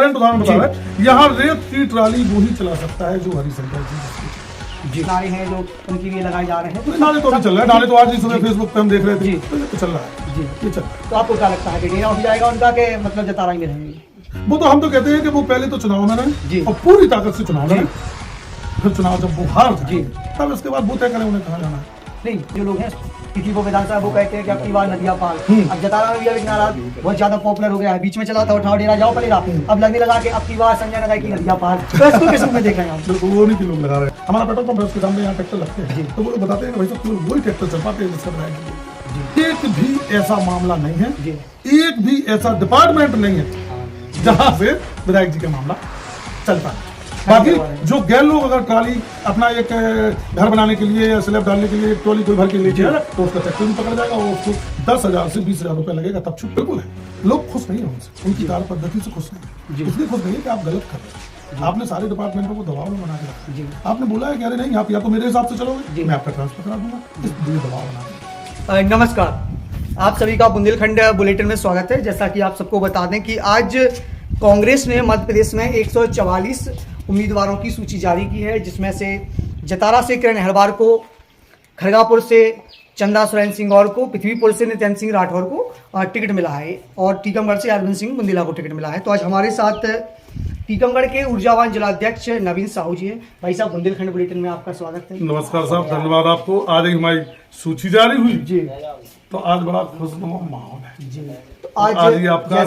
Current उदाहरण बता रहा है, यहाँ रेत की ट्राली वो ही चला सकता है जो हरिशंकर जी नारे हैं जो उनके लिए लगाए जा रहे हैं। तो नारे तो अभी चल रहा है, नारे तो आज ही सुबह फेसबुक पे हम देख रहे थे, तो ये तो चल रहा है जी। ये चल रहा है। तो आपको क्या लगता है कि डेरा उठ जाएगा उनका, के मतलब जतारा में रहेंगे? वो तो हम तो कहते हैं कि वो पहले तो चुनाव में रहे और पूरी ताकत से चुनाव लड़े, फिर चुनाव जब वो हार जाए तब इसके बाद वो तय करें उन्हें कहाँ जाना है। नहीं, जो लोग हैं किसी को विधानसभा वो कहते हैं कि अब की बार नदिया पार। अब जतारा में भी अभी नारा बहुत ज्यादा पॉपुलर हो गया है, बीच में चला था उठाओ डेरा जाओ पड़ेगा, अब लगने लगा कि अब की बार संजय नगर की नदिया पार। तो इसको किस रूप में देख रहे हैं आप? बिल्कुल वो नहीं कि लोग लगा रहे हैं। हमारा पेट्रोल पंप है, उसके सामने यहाँ ट्रैक्टर लगते हैं, तो वो लोग बताते हैं कि भाई साहब वही ट्रैक्टर चल पाते हैं जिसका बनाएंगे। एक भी ऐसा मामला नहीं है, एक भी ऐसा डिपार्टमेंट नहीं है जहाँ से विधायक जी का मामला चलता है। बाकी जो गैर लोग अगर ट्राली अपना एक घर बनाने के लिए या स्लैब डालने के लिए एक ट्रॉली कोई भर के लिए तो उसका ट्रैक्टर भी पकड़ जाएगा और उसको 10,000 से 20,000 रुपए लगेगा, तब छूट बिल्कुल है। लोग खुश नहीं है उनसे, उनकी कार्य पद्धति से खुश नहीं है, इसलिए खुश नहीं है कि आप गलत कर रहे हैं। आपने सारे डिपार्टमेंटों को दबाव में बना के रखा। आपने बोला है कि अरे नहीं आप या तो मेरे हिसाब से चलोगे, मैं आपका ट्रांसफर करा दूंगा, इसलिए दबाव बना। नमस्कार, आप सभी का बुंदेलखंड बुलेटिन में स्वागत है। जैसा कि आप सबको बता दें कि आज कांग्रेस ने मध्य प्रदेश में 144 उम्मीदवारों की सूची जारी की है, जिसमें से जतारा से किरण हेरवार को, खरगापुर से चंदा सुरेन सिंह और को, पृथ्वीपुर से नित्यानंद सिंह राठौर को टिकट मिला है और टीकमगढ़ से अरविंद सिंह बुंदेला को टिकट मिला है। तो आज हमारे साथ टीकमगढ़ के ऊर्जावान जिलाध्यक्ष नवीन साहू जी हैं। भाई साहब, बुंदेलखंड बुलेटिन में आपका स्वागत है। नमस्कार साहब, धन्यवाद आपको। आज ही हमारी सूची जारी हुई जी, तो आज बड़ा खुशनुमा माहौल है जी। तो आज आपका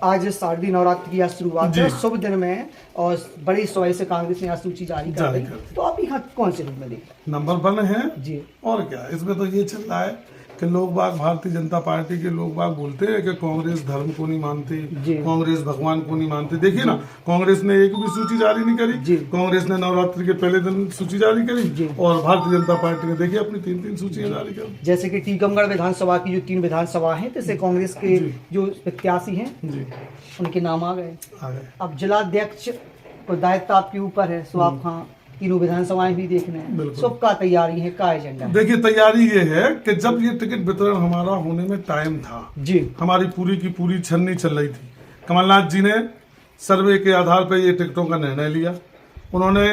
आज शारदीय नवरात्र की आज शुरुआत है, शुभ दिन में और बड़ी सोए से कांग्रेस ने आज सूची जारी कर दी। तो आप यहाँ कौन से रूप में देख नंबर 1 है जी? और क्या इसमें तो ये चल रहा है कि लोग बाग, भारतीय जनता पार्टी के लोग बाग बोलते हैं कि कांग्रेस धर्म को नहीं मानते, कांग्रेस भगवान को नहीं मानते। देखिए ना, कांग्रेस ने एक भी सूची जारी नहीं करी, कांग्रेस ने नवरात्रि के पहले दिन सूची जारी करी और भारतीय जनता पार्टी ने देखिए अपनी 3-3 सूचियां जारी कर। जैसे कि टीकमगढ़ विधानसभा की जो 3 विधानसभा है, जैसे कांग्रेस के जो प्रत्याशी हैं उनके नाम आ गए। अब जिलाध्यक्ष और दायित्व आपके ऊपर है, सो आप हाँ तीनों विधानसभाएं भी देखने हैं, सबका तैयारी है, का एजेंडा? देखिए, तैयारी ये है कि जब ये टिकट वितरण हमारा होने में टाइम था जी, हमारी पूरी की पूरी छन्नी चल रही थी। कमलनाथ जी ने सर्वे के आधार पर ये टिकटों का निर्णय लिया, उन्होंने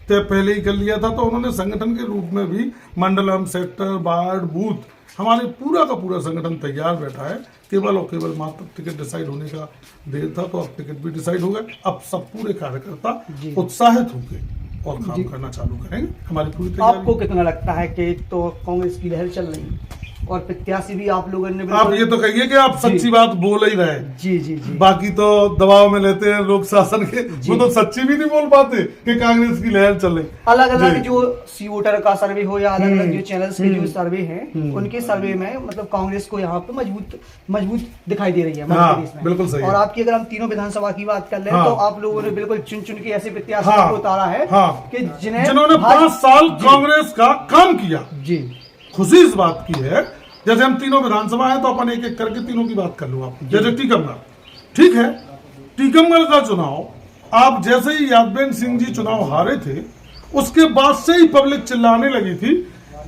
तय पहले ही कर लिया था। तो उन्होंने संगठन के रूप में भी मंडलम, सेक्टर, वार्ड, बूथ, हमारे पूरा का पूरा संगठन तैयार बैठा है। केवल और केवल मात्र टिकट डिसाइड होने का देर था, तो अब टिकट भी डिसाइड हो गया। अब सब पूरे कार्यकर्ता उत्साहित होंगे और काम करना चालू करेंगे। हमारी पूरी तैयारी। आपको कितना लगता है कि तो कांग्रेस की लहर चल रही है और प्रत्याशी भी आप लोगों ने, आप ये तो कहिए कि आप सच्ची बात बोल ही रहे। जी जी जी, बाकी तो दबाव में लेते हैं लोक शासन के, वो तो सच्ची भी नहीं बोल पाते कि कांग्रेस की लहर चल रही। अलग अलग जो सी वोटर का सर्वे हो या अलग अलग जो चैनल्स के जो सर्वे हैं, उनके सर्वे में मतलब कांग्रेस को यहाँ पे मजबूत दिखाई दे रही है मध्य प्रदेश में। बिल्कुल सही। और आपकी अगर हम तीनों विधानसभा की बात कर रहे हैं, तो आप लोगों ने बिल्कुल चुन चुन के ऐसे प्रत्याशियों को उतारा है कि जिन्होंने 5 साल कांग्रेस का काम किया। जी, खुशी इस बात की है, जैसे हम तीनों विधानसभा है तो अपन एक एक करके तीनों की बात कर लो। आप जैसे टीकमगढ़, ठीक है, टीकमगढ़ का चुनाव आप जैसे ही यादवेंद्र सिंह जी चुनाव हारे थे, उसके बाद से ही पब्लिक चिल्लाने लगी थी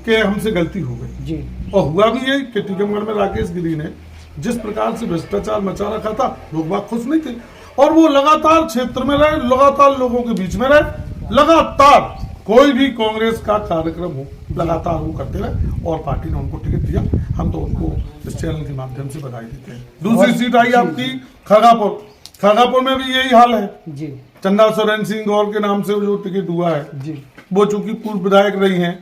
कि हमसे गलती हो गई जी। और हुआ भी ये कि टीकमगढ़ में राकेश गिरी ने जिस प्रकार से भ्रष्टाचार मचा रखा था, लोग बात खुश नहीं थे और वो लगातार क्षेत्र में रहे, लगातार लोगों के बीच में रहे, लगातार कोई भी कांग्रेस का कार्यक्रम हो लगातार वो करते रहे और पार्टी ने उनको टिकट दिया। हम तो उनको इस चैनल के माध्यम से बधाई देते हैं। दूसरी सीट आई आपकी खरगापुर। खरगापुर में भी यही हाल है जी। चंदा सुरेन सिंह गौर के नाम से जो टिकट हुआ है जी, वो चूंकि पूर्व विधायक रही हैं,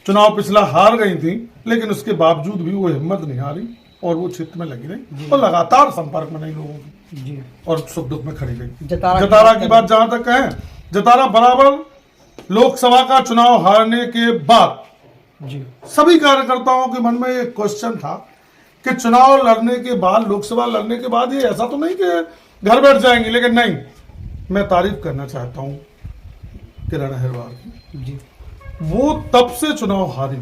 चुनाव पिछला हार गई थी, लेकिन उसके बावजूद भी वो हिम्मत नहीं हारी और वो क्षेत्र में लगी रही और लगातार संपर्क में नहीं लोगों की जी, और सुख दुख में खड़ी रही। जतारा की बात जहां तक है, जतारा बराबर लोकसभा का चुनाव हारने के बाद जी सभी कार्यकर्ताओं के मन में एक क्वेश्चन था कि चुनाव लड़ने के बाद, लोकसभा लड़ने के बाद ये ऐसा तो नहीं कि घर बैठ जाएंगे। लेकिन नहीं, मैं तारीफ करना चाहता हूं किरण हेरवार की जी। वो तब से चुनाव हारी,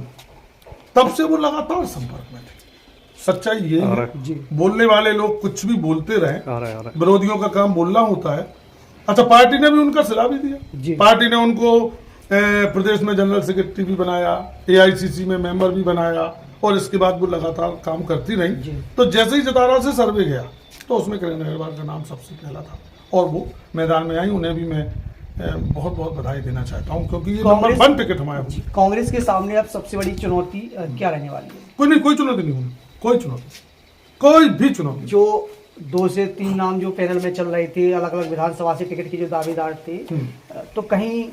तब से वो लगातार संपर्क में थे। सच्चाई ये है, बोलने वाले लोग कुछ भी बोलते रहे, विरोधियों का काम बोलना होता है। अच्छा, पार्टी ने भी उनका सलाह भी दिया, पार्टी ने उनको प्रदेश में जनरल सेक्रेटरी भी बनाया, AICC में मेंबर भी बनाया और इसके बाद वो लगातार काम करती रही। तो जैसे ही जतारा से सर्वे गया तो उसमें किरण हेरवार का नाम सबसे पहला था और वो मैदान में आई। उन्हें भी मैं बहुत बहुत बधाई देना चाहता हूँ, क्योंकि ये कांग्रेस- नंबर 1 टिकट हमारा। कांग्रेस के सामने अब सबसे बड़ी चुनौती क्या रहने वाली है? कोई चुनौती नहीं होगी, कोई भी चुनौती। जो 2 से 3 नाम जो पैनल में चल रहे थे, अलग अलग विधानसभा से टिकट के जो दावेदार थे, तो कहीं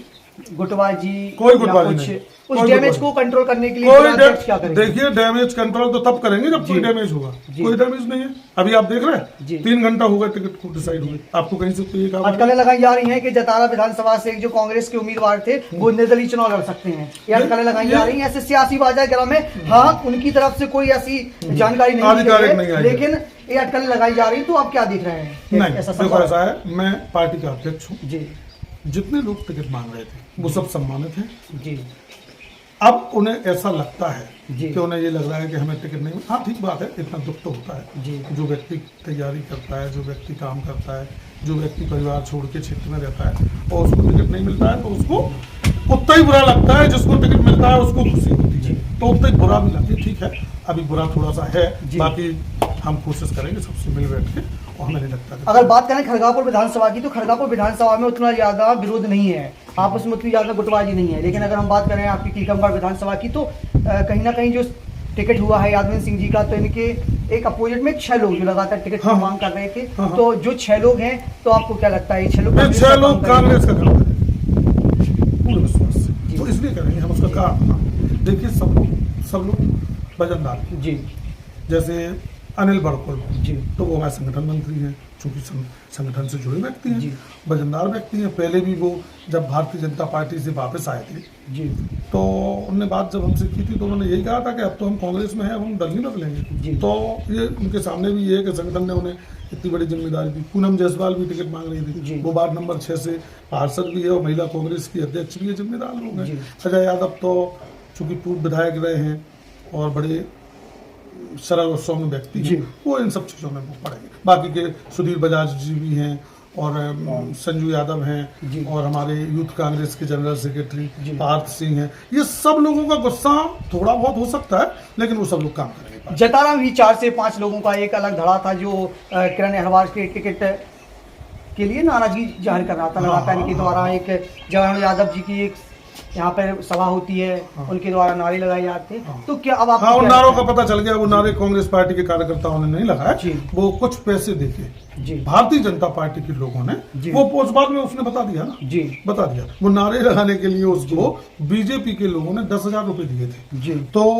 गुटबाजी कोई गुटबाजी या कुछ नहीं, उस कोई डैमेज गुटबाजी। को कंट्रोल करने के लिए कोई जिलाध्यक्ष क्या करेंगे? देखिए, डैमेज कंट्रोल तो तब करेंगे जब कोई जी। डैमेज होगा। जी। कोई डैमेज नहीं है। अभी आप देख रहे जी। हैं 3 घंटा हो गया टिकट को डिसाइड हुए। आपको कहीं से कोई एक आवाज- अटकलें लगाई जा रही हैं कि जतारा विधानसभा से जो कांग्रेस के उम्मीदवार थे वो निर्दलीय चुनाव लड़ सकते हैं। ये अटकलें लगाई जा रही हैं ऐसे सियासी बाजार में। हाँ, उनकी तरफ से कोई ऐसी जानकारी नहीं दी आधिकारिक गई नहीं है, आई। लेकिन ये अटकलें लगाई जा रही, तो आप क्या देख रहे हैं? नहीं, ऐसा देखो संभव है? ऐसा है, मैं पार्टी का अध्यक्ष हूँ। जी जितने लोग टिकट मांग रहे थे वो सब सम्मानित हैं। जी अब उन्हें ऐसा लगता है जी। कि उन्हें ये लग रहा है कि हमें टिकट नहीं। हाँ, ठीक बात है, इतना दुख तो होता है। जी। जो व्यक्ति तैयारी करता है, जो व्यक्ति काम करता है, जो व्यक्ति परिवार छोड़ के क्षेत्र में रहता है और उसको टिकट नहीं मिलता है, तो उसको उतना ही बुरा लगता है। जिसको टिकट मिलता है उसको खुशी होती है, तो उतना ही बुरा भी लगती है। ठीक है, अभी बुरा थोड़ा सा है, जी। बाकी हम कोशिश करेंगे सबसे मिल बैठ के, और हमें नहीं लगता कि- अगर बात करें खड़गापुर विधानसभा की, तो खड़गापुर विधानसभा में उतना ज्यादा विरोध नहीं है, आपस में उतनी ज्यादा गुटबाजी नहीं है। लेकिन अगर हम बात करें आपकी टीकमगढ़ विधानसभा की, तो कहीं ना कहीं जो टिकट हुआ है यादव सिंह जी का, तो इनके एक अपोजिट में 6 लोग जो लगातार टिकट की हाँ। मांग कर रहे थे। हाँ। तो जो 6 लोग हैं, तो आपको क्या लगता है 6 लोग ये 6 लोग करेंगे? कांग्रेस का काम करेंगे पूरे विश्वास से। तो इसलिए करेंगे हम उसका काम। देखिए, सब लोग वजनदार हैं। जी जैसे अनिल बड़कुल, जी तो वो हमारे संगठन मंत्री हैं, चूंकि संगठन से जुड़े व्यक्ति जी। हैं, वजनदार व्यक्ति हैं। पहले भी वो जब भारतीय जनता पार्टी से वापस आए थे, जी तो उन्होंने बात जब हमसे की थी, तो उन्होंने यही कहा था कि अब तो हम कांग्रेस में हैं, अब हम दल नहीं बदलेंगे। जी। तो ये उनके सामने भी ये है कि संगठन ने उन्हें इतनी बड़ी जिम्मेदारी दी। पूनम जायसवाल भी टिकट मांग रही जी। थी, वो वार्ड नंबर 6 से पार्षद भी है और महिला कांग्रेस की अध्यक्ष भी है, जिम्मेदार लोग हैं। जी। अजय यादव तो चूंकि पूर्व विधायक रहे हैं और बड़े सरल और सौम्य व्यक्ति जी। हैं, वो इन सब चीज़ों में वो पड़ेंगे। बाकी के सुधीर बजाज जी भी हैं और संजू यादव जी। हैं और हमारे यूथ कांग्रेस के जनरल सेक्रेटरी जी। पार्थ सिंह हैं। ये सब लोगों का गुस्सा थोड़ा बहुत हो सकता है, लेकिन वो सब लोग काम करेंगे। जतारा भी 4 से 5 लोगों का एक अलग धड़ा था, जो किरण अहरवार के टिकट के लिए नाराजगी जाहिर कर रहा था। हाँ, लगातार हाँ, इनके हाँ। द्वारा एक जवाहर यादव जी की एक यहाँ पर सभा होती है, हाँ। उनके द्वारा नारे लगाए जाते हैं। हाँ। तो क्या अब आपको हाँ, उन क्या नारों लगता का पता चल गया। वो नारे कांग्रेस पार्टी के कार्यकर्ताओं ने नहीं लगाए, जी। वो कुछ पैसे देके है? जी भारतीय जनता पार्टी के लोगों ने, जी। वो पोस्ट बाद में उसने बता दिया ना, जी बता दिया। वो नारे लगाने के लिए उसको बीजेपी के लोगों ने 10,000 रुपए दिए थे। जी तो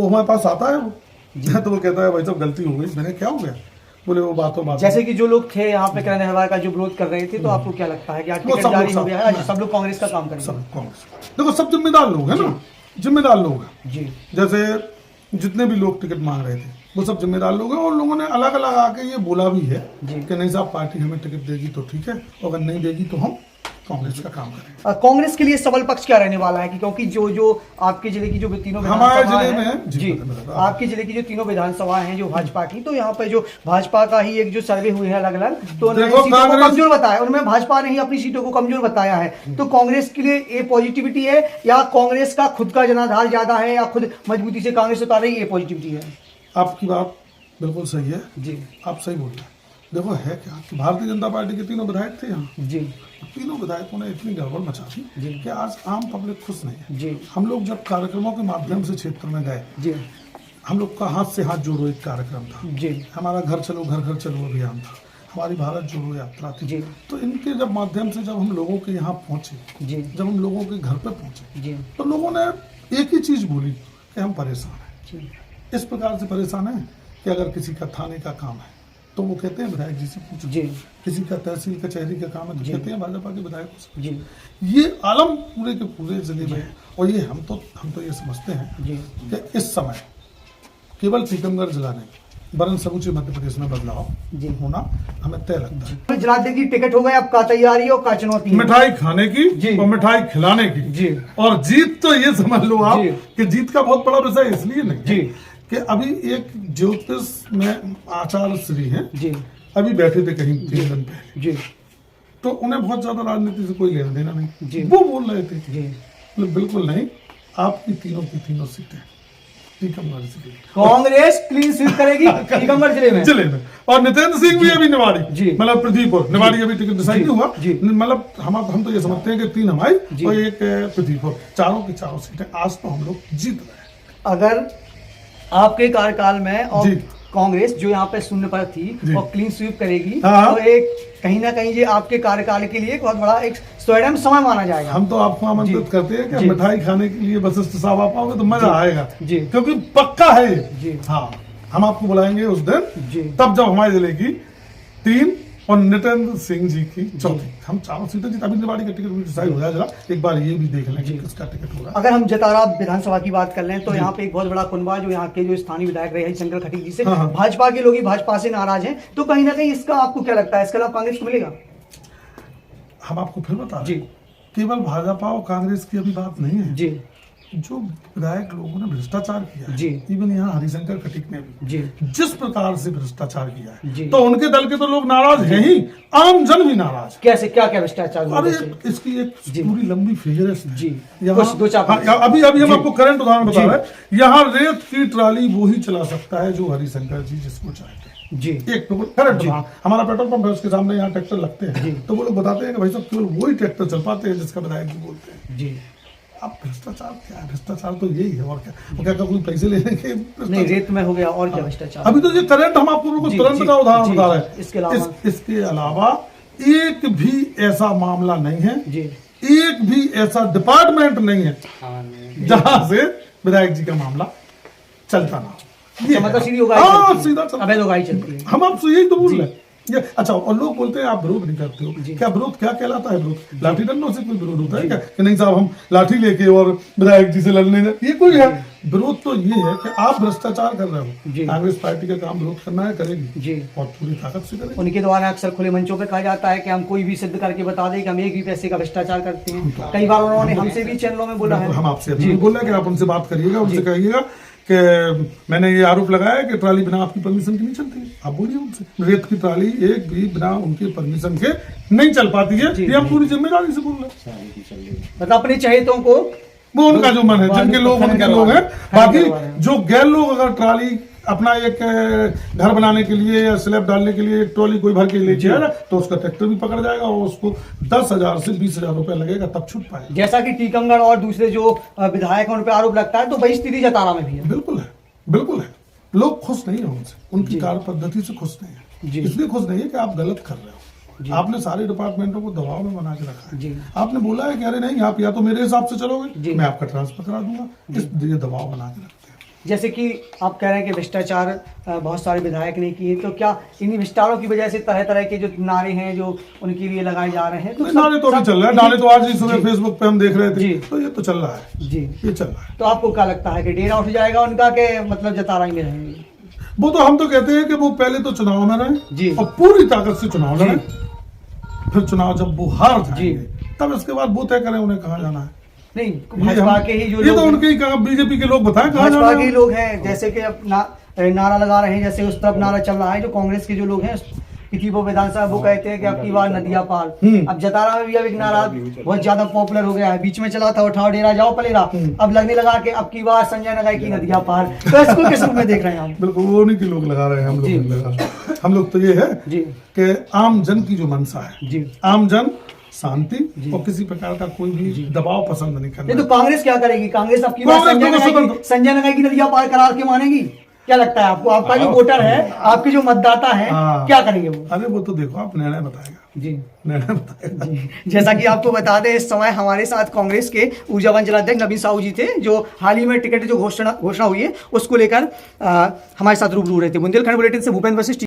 हमारे पास आता है वो, तो वो कहता है भाई साहब गलती हो गई। मैंने क्या हो गया? बोले वो बातों जैसे कि जो लोग थे यहाँ पे किरण अहरवार का जो विरोध कर रहे थे, तो आपको क्या लगता है कि आज वो टिकट सब जारी लोग हो गया है, आज सब लोग कांग्रेस का काम करेंगे? सब कांग्रेस। देखो, सब जिम्मेदार लोग हैं ना, जिम्मेदार लोग हैं। जी जैसे जितने भी लोग टिकट मांग रहे थे वो सब जिम्मेदार लोग हैं, और लोगों ने अलग अलग आके ये बोला भी है जी। कि नहीं साहब, पार्टी हमें टिकट देगी तो ठीक है, और अगर नहीं देगी तो हम कांग्रेस का काम करेंगे। कांग्रेस के लिए सबल पक्ष क्या रहने वाला है कि क्योंकि जो आपके जिले की जो तीनों हमारे विधानसभा जिले हैं, में, जी, जी पता मेरा। आपके जिले की जो तीनों विधानसभा हैं जो भाजपा की, तो यहाँ पे जो भाजपा का ही एक जो सर्वे हुए हैं अलग अलग, तो उन्होंने देखो, सीटों को कांग्रेस- कमजोर बताया। उनमें भाजपा ने ही अपनी सीटों को कमजोर बताया है। तो कांग्रेस के लिए ये पॉजिटिविटी है, या कांग्रेस का खुद का जनाधार ज्यादा है, या खुद मजबूती से कांग्रेस उतार रही है, ये पॉजिटिविटी है? आपकी बात बिल्कुल सही है, जी आप सही बोल रहे हैं। देखो, है क्या कि भारतीय जनता पार्टी के तीनों विधायक थे यहाँ, जी तीनों विधायकों ने इतनी गड़बड़ मचा दी जी। कि आज आम पब्लिक खुश नहीं है। जी हम लोग जब कार्यक्रमों के माध्यम से क्षेत्र में गए, जी हम लोग का हाथ से हाथ जोड़ो एक कार्यक्रम था, जी हमारा घर चलो घर घर चलो अभियान था, हमारी भारत जोड़ो यात्रा थी। जी तो इनके जब माध्यम से जब हम लोगों के यहाँ पहुंचे, जी जब हम लोगों के घर पे पहुंचे, जी तो लोगों ने एक ही चीज बोली कि हम परेशान हैं। जी इस प्रकार से परेशान हैं कि अगर किसी का थाने का काम है तो वो कहते हैं विधायक जी से पूछो, जी किसी का तहसील कचहरी का काम है तो जी। कहते हैं भाजपा के विधायकों से। जी ये आलम पूरे के पूरे जिले में है। और ये हम तो ये समझते हैं जी कि इस समय केवल टीकमगढ़ जिला नहीं, वरन समूचे मध्य प्रदेश में बदलाव जी होना हमें तय लगता है। जिलाध्यक्ष की टिकट हो गए, अब का तैयारी और का चुनौती है? मिठाई खाने की जी। और मिठाई खिलाने की, जी और जीत तो ये समझ लो आप जी। कि जीत का बहुत बड़ा विषय इसलिए नहीं है जी कि अभी एक ज्योतिष में आचार्य श्री हैं, जी अभी बैठे थे कहीं 3 दिन पहले, जी तो उन्हें बहुत ज्यादा राजनीति से कोई लेना देना नहीं। जी। वो बोल रहे थे जी बिल्कुल नहीं, आपकी तीनों की तीनों सीटें टीकमगढ़ जिले में। कांग्रेस क्लीन स्वीप करेगी टीकमगढ़ जिले में। और नितेंद्र सिंह भी अभी निवाड़ी, जी। मतलब प्रदीपपुर निवाड़ी अभी टिकट डिसाइड नहीं हुआ, जी। मतलब हम तो ये समझते हैं कि 3 हमारी और 1 प्रदीपपुर, चारों की चारों सीटें आज तो हम लोग जीत रहे हैं। अगर आपके कार्यकाल में और जी। कांग्रेस जो यहाँ पे शून्य पर थी जी। और क्लीन स्वीप करेगी हाँ। तो एक कहीं ना कहीं ये आपके कार्यकाल के लिए एक बहुत बड़ा एक स्वर्णिम समय माना जाएगा। हम तो आपको आमंत्रित करते हैं कि जी। मिठाई खाने के लिए वशिष्ठ साहब आप आओगे तो मजा आएगा, जी। क्योंकि पक्का है ये। जी। हाँ, हम आपको बुलाएंगे उस दिन, जी। तब जब हमारे जिले की 3 और नितेंद्र सिंह जी की 4, हम चारों सीटें जीत। अभी निवाड़ी का टिकट डिसाइड हो जाएगा, एक बार ये भी देख लेंगे किसका टिकट होगा। अगर हम जतारा विधानसभा की बात कर लें तो यहाँ पे एक बहुत बड़ा कुनबा जो यहाँ के जो स्थानीय विधायक रहे हरिशंकर खटीक जी से हाँ। भाजपा के लोग ही भाजपा से नाराज हैं, तो कहीं ना कहीं इसका आपको क्या लगता है, इसका लाभ कांग्रेस को मिलेगा? हम आपको फिर बता रहे जी। हैं, केवल भाजपा और कांग्रेस की अभी बात नहीं है। जी जो विधायक लोगों ने भ्रष्टाचार किया है, जी। इवन यहाँ हरिशंकर खटीक ने भी जी जिस प्रकार से भ्रष्टाचार किया जी। है, तो उनके दल के तो लोग नाराज हैं ही, आम जन भी नाराज है। कैसे, क्या क्या भ्रष्टाचार हुआ अरे जैसे? इसकी एक जी। पूरी लंबी फेहरिस्त है। जी। यहाँ कुछ दो चार हाँ, अभी हम जी। आपको करंट उदाहरण बता जी। रहे हैं। यहाँ रेत की ट्राली वो ही चला सकता है जो हरिशंकर जी जिसको चाहते हैं। जी एक करंट उदाहरण, हमारा पेट्रोल पंप है, उसके सामने यहाँ ट्रैक्टर लगते हैं, तो वो लोग बताते हैं कि भाई साहब केवल वही ट्रैक्टर चल पाते हैं जिसका विधायक जी बोलते हैं। जी। अब भ्रष्टाचार क्या है? भ्रष्टाचार तो यही है, और क्या? वो क्या कोई पैसे लेने के नहीं, रेत में हो गया और क्या भ्रष्टाचार? अभी तो ये करंट हम आपको लोगों को जी, तुरंत जी, का उदाहरण जी, बता रहे जी। हैं। इसके अलावा एक भी ऐसा मामला नहीं है, जी। एक भी ऐसा डिपार्टमेंट नहीं है जहां से विधायक जी का मामला चलता ना हो। ये मतलब है। सीधी उगाई हाँ, चलती है। सीधा चलता है। अबे उगाई चलती है। हम आपसे यही तो बोल जी। रहे हैं। ये अच्छा, और लोग बोलते हैं आप विरोध नहीं करते हो, क्या विरोध क्या कहलाता है? विरोध लाठी डंडों से कोई विरोध होता है क्या? कि नहीं साहब हम लाठी लेके और विधायक जी से लड़ने जाए, ये कोई है? विरोध तो ये है कि आप भ्रष्टाचार कर रहे जी। हो, कांग्रेस पार्टी का काम विरोध करना है, करेगी जी। और पूरी ताकत से करेगी। उनके द्वारा अक्सर खुले मंचों पे कहा जाता है कि हम कोई भी सिद्ध करके बता दें कि हम एक भी पैसे का भ्रष्टाचार करते हैं। कई बार उन्होंने हमसे भी चैनलों में बोला है। हम आपसे अभी भी बोल रहे हैं कि आप उनसे बात करिएगा, उनसे कहिएगा कि मैंने ये आरोप लगाया है कि ट्राली बिना आपकी परमिशन के नहीं चलती है। आप बोलिए उनसे, रेत की ट्राली एक भी बिना उनके परमिशन के नहीं चल पाती है। ये हम पूरी जिम्मेदारी से बोल रहे हैं। मतलब अपने चहेतों को वो उनका जो मन है, जिनके लोग उनके लोग हैं। बाकी जो गैर लोग अगर ट्राली अपना एक घर बनाने के लिए या स्लैब डालने के लिए एक ट्रॉली कोई भर के ले जाएगा तो उसका ट्रैक्टर भी पकड़ जाएगा और उसको 10,000 से 20,000 रुपए लगेगा, तब छूट पाएगा। जैसा कि टीकमगढ़ और दूसरे जो विधायक हैं उन पर आरोप लगता है, तो वही स्थिति जतारा में भी है। बिल्कुल है, बिल्कुल है। लोग खुश नहीं है उनसे, उनकी कार्य पद्धति से खुश नहीं जी। है। इसलिए खुश नहीं है कि आप गलत कर रहे हो। आपने सारे डिपार्टमेंटों को दबाव में बना के रखा जी। है। आपने बोला है कि अरे नहीं, आप या तो मेरे हिसाब से जी। चलोगे, मैं आपका ट्रांसफर करा दूंगा, इसलिए दबाव बना के रखते हैं। जैसे कि आप कह रहे हैं कि भ्रष्टाचार बहुत सारे विधायक ने किए, तो क्या इन्हीं भ्रष्टाचारों की वजह से तरह तरह के जो नारे हैं जो उनके लिए लगाए जा रहे हैं? तो नारे तो अभी चल रहा है, नारे तो आज ही सुबह फेसबुक पे हम देख रहे थे, जी। तो ये तो चल रहा है, जी। ये चल रहा है। तो आपको क्या लगता है कि डेरा उठ जाएगा उनका, के मतलब जतारा में रहेंगे? वो तो हम तो कहते हैं कि वो पहले तो चुनाव में जी। रहे और पूरी ताकत से चुनाव लड़े, फिर चुनाव जब वो हार जी। जाएंगे तब इसके बाद वो तय करें उन्हें कहाँ जाना है। नहीं, भाजपा के ही जो ये तो लोग, उनके ही बीजेपी के लोग बताएं कहाँ जाना भाजपा के ही है। लोग हैं, जैसे कि अपना नारा लगा रहे हैं, जैसे उस तरफ नारा चल रहा है जो कांग्रेस के जो लोग हैं कि वो विधानसभा वो कहते हैं कि अब की बार नदिया पार। अब जतारा में भी अब एक नारा बहुत ज्यादा पॉपुलर हो गया है, बीच में चला था उठाओ डेरा जाओ पलेरा, अब लगने लगा कि अब की बार संजय नगर की नदिया पार। तो इसको किस रूप में देख रहे हैं आप? बिल्कुल वो उन्हीं के लोग लगा रहे हैं, हम लोग जी। नहीं लगा रहे। हम लोग तो ये है जी। कि आम जन की जो मंशा है, जी। आम जन शांति और किसी प्रकार का कोई भी दबाव पसंद नहीं करना। नहीं तो कांग्रेस क्या करेगी? कांग्रेस अब की बार कांग्रेस संजय नगर की नदिया पार करार के मानेगी? क्या लगता है आपको? आपका जो वोटर है, आपके जो मतदाता है, हाँ। क्या करेंगे वो? अरे वो तो देखो, आप निर्णय बताएगा, जी। निर्णय बताएगा। जी। जैसा कि आपको बता दें, इस समय हमारे साथ कांग्रेस के ऊर्जावान जिलाध्यक्ष नवीन साहू जी थे, जो हाल ही में टिकट जो घोषणा हुई है उसको लेकर हमारे साथ रूबरू रहे थे। बुंदेलखंड बुलेटिन से भूपेंद्र वशिष्ठ।